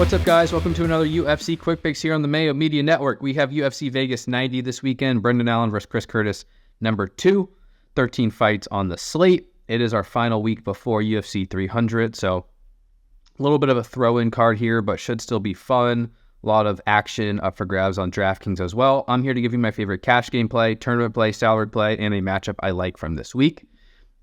What's up, guys? Welcome to another UFC Quick Picks here on the Mayo Media Network. We have UFC Vegas 90 this weekend. Brendan Allen versus Chris Curtis, number 2. 13 fights on the slate. It is our final week before UFC 300, so a little bit of a throw-in card here, but should still be fun. A lot of action up for grabs on DraftKings as well. I'm here to give you my favorite cash game play, tournament play, salary play, and a matchup I like from this week.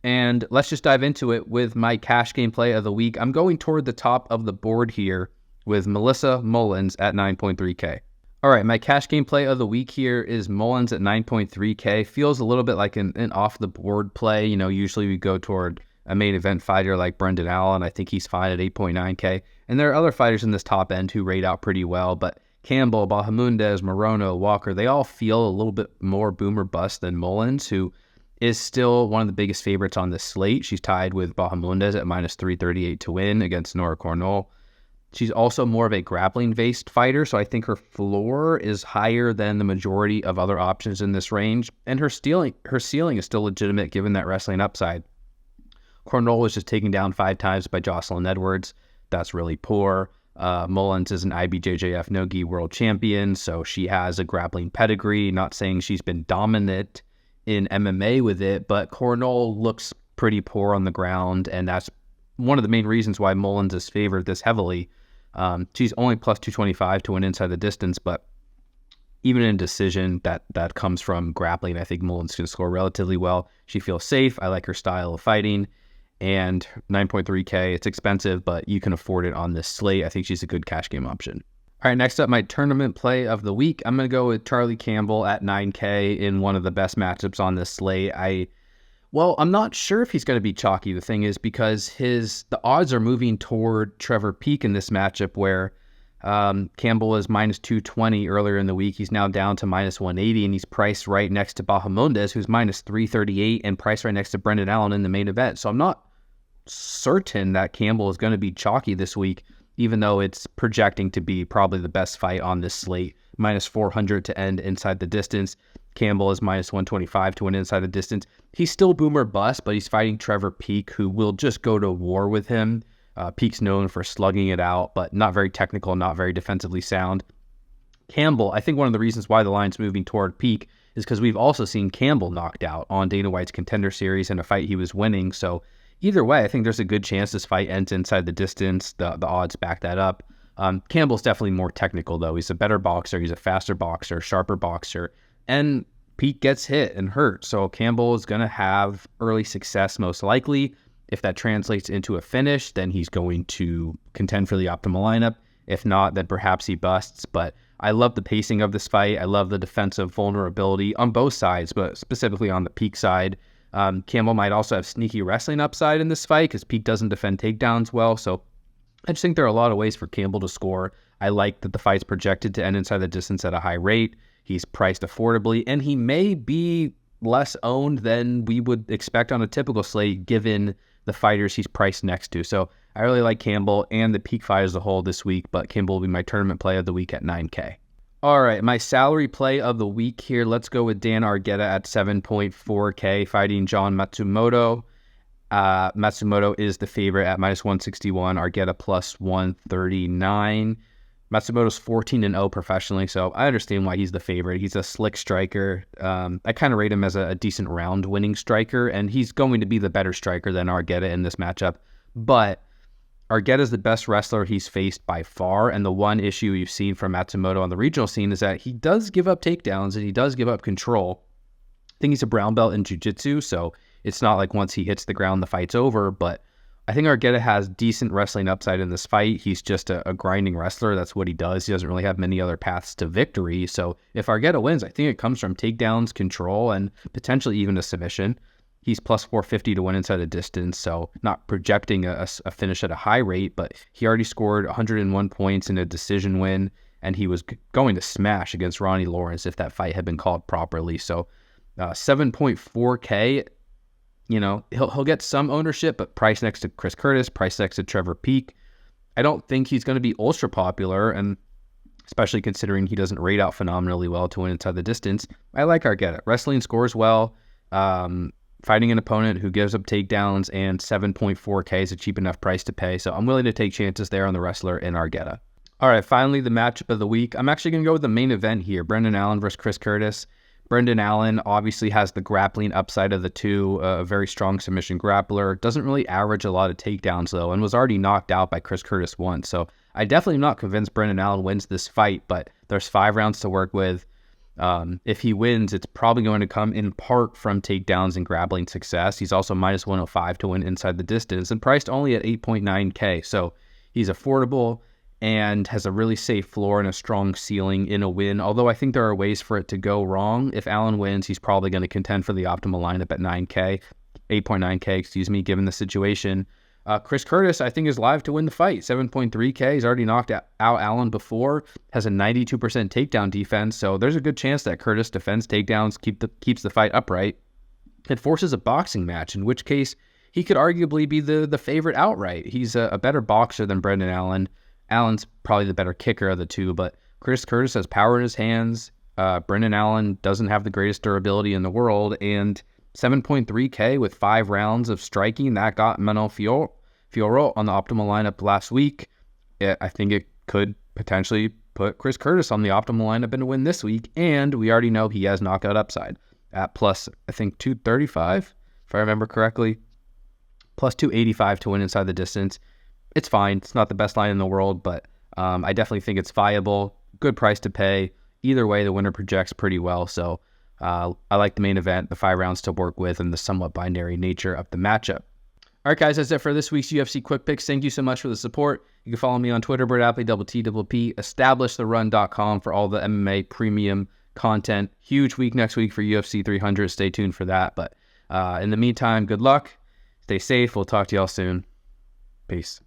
And let's just dive into it with my cash game play of the week. I'm going toward the top of the board here with Melissa Mullins at 9.3K. All right, my cash game play of the week here is Mullins at 9.3K. Feels a little bit like an off-the-board play. You know, usually we go toward a main event fighter like Brendan Allen. I think he's fine at 8.9K. And there are other fighters in this top end who rate out pretty well, but Campbell, Bahamundes, Morono, Walker, they all feel a little bit more boom or bust than Mullins, who is still one of the biggest favorites on this slate. She's tied with Bahamundes at minus 338 to win against Nora Cornell. She's also more of a grappling-based fighter, so I think her floor is higher than the majority of other options in this range, and her ceiling is still legitimate given that wrestling upside. Cornell was just taken down 5 times by Jocelyn Edwards. That's really poor. Mullins is an IBJJF no-gi world champion, so she has a grappling pedigree. Not saying she's been dominant in MMA with it, but Cornell looks pretty poor on the ground, and that's one of the main reasons why Mullins is favored this heavily. She's only plus 225 to win inside the distance, but even in decision, that comes from grappling. I think Mullins can score relatively well. She feels safe. I like her style of fighting. And 9.3K, it's expensive, but you can afford it on this slate. I think she's a good cash game option. All right, next up, my tournament play of the week. I'm going to go with Charlie Campbell at 9K in one of the best matchups on this slate. I'm not sure if he's going to be chalky. The thing is, because the odds are moving toward Trevor Peek in this matchup, where Campbell was minus 220 earlier in the week. He's now down to minus 180, and he's priced right next to Bahamundes, who's minus 338, and priced right next to Brendan Allen in the main event. So I'm not certain that Campbell is going to be chalky this week, even though it's projecting to be probably the best fight on this slate. Minus 400 to end inside the distance. Campbell is minus 125 to win inside the distance. He's still boomer bust, but he's fighting Trevor Peek, who will just go to war with him. Peek's known for slugging it out, but not very technical, not very defensively sound. Campbell, I think one of the reasons why the line's moving toward Peek is because we've also seen Campbell knocked out on Dana White's Contender Series in a fight he was winning. So either way, I think there's a good chance this fight ends inside the distance. The odds back that up. Campbell's definitely more technical, though. He's a better boxer. He's a faster boxer, sharper boxer. And Peek gets hit and hurt. So Campbell is going to have early success most likely. If that translates into a finish, then he's going to contend for the optimal lineup. If not, then perhaps he busts. But I love the pacing of this fight. I love the defensive vulnerability on both sides, but specifically on the Peek side. Campbell might also have sneaky wrestling upside in this fight because Peek doesn't defend takedowns well. So I just think there are a lot of ways for Campbell to score. I like that the fight's projected to end inside the distance at a high rate. He's priced affordably, and he may be less owned than we would expect on a typical slate given the fighters he's priced next to. So I really like Campbell and the Peek fight as a whole this week, but Campbell will be my tournament play of the week at 9K. All right, my salary play of the week here. Let's go with Dan Argueta at 7.4K fighting John Matsumoto. Matsumoto is the favorite at minus 161, Argueta plus 139. Matsumoto's 14-0 professionally, so I understand why he's the favorite. He's a slick striker. I kind of rate him as a decent round-winning striker, and he's going to be the better striker than Argueta in this matchup. But Argueta's the best wrestler he's faced by far, and the one issue you've seen from Matsumoto on the regional scene is that he does give up takedowns, and he does give up control. I think he's a brown belt in jiu-jitsu, so it's not like once he hits the ground, the fight's over, but I think Argueta has decent wrestling upside in this fight. He's just a grinding wrestler. That's what he does. He doesn't really have many other paths to victory. So if Argueta wins, I think it comes from takedowns, control, and potentially even a submission. He's plus 450 to win inside the distance, so not projecting a finish at a high rate, but he already scored 101 points in a decision win, and he was going to smash against Ronnie Lawrence if that fight had been called properly. So 7.4K, you know, he'll get some ownership, but price next to Chris Curtis, price next to Trevor Peek. I don't think he's going to be ultra popular, and especially considering he doesn't rate out phenomenally well to win inside the distance. I like Argueta. Wrestling scores well. Fighting an opponent who gives up takedowns, and 7.4K is a cheap enough price to pay. So I'm willing to take chances there on the wrestler in Argueta. All right, finally, the matchup of the week. I'm actually going to go with the main event here, Brendan Allen versus Chris Curtis. Brendan Allen obviously has the grappling upside of the two, a very strong submission grappler. Doesn't really average a lot of takedowns, though, and was already knocked out by Chris Curtis once. So I definitely am not convinced Brendan Allen wins this fight, but there's 5 rounds to work with. If he wins, it's probably going to come in part from takedowns and grappling success. He's also minus 105 to win inside the distance and priced only at 8.9K. So he's affordable and has a really safe floor and a strong ceiling in a win. Although I think there are ways for it to go wrong. If Allen wins, he's probably going to contend for the optimal lineup at 8.9K, given the situation. Chris Curtis, I think, is live to win the fight. 7.3K. He's already knocked out Allen before. Has a 92% takedown defense. So there's a good chance that Curtis defends takedowns, keeps the fight upright. It forces a boxing match, in which case he could arguably be the favorite outright. He's a better boxer than Brendan Allen. Allen's probably the better kicker of the two, but Chris Curtis has power in his hands. Brendan Allen doesn't have the greatest durability in the world, and 7.3K with 5 rounds of striking, that got Manuel Fiorot on the optimal lineup last week. I think it could potentially put Chris Curtis on the optimal lineup in a win this week, and we already know he has knockout upside at plus, I think, 235, if I remember correctly, plus 285 to win inside the distance. It's fine. It's not the best line in the world, but I definitely think it's viable. Good price to pay. Either way, the winner projects pretty well. So I like the main event, the 5 rounds to work with, and the somewhat binary nature of the matchup. All right, guys, that's it for this week's UFC Quick Picks. Thank you so much for the support. You can follow me on Twitter, Appley, TTPP, EstablishTheRun.com for all the MMA premium content. Huge week next week for UFC 300. Stay tuned for that. But in the meantime, good luck. Stay safe. We'll talk to y'all soon. Peace.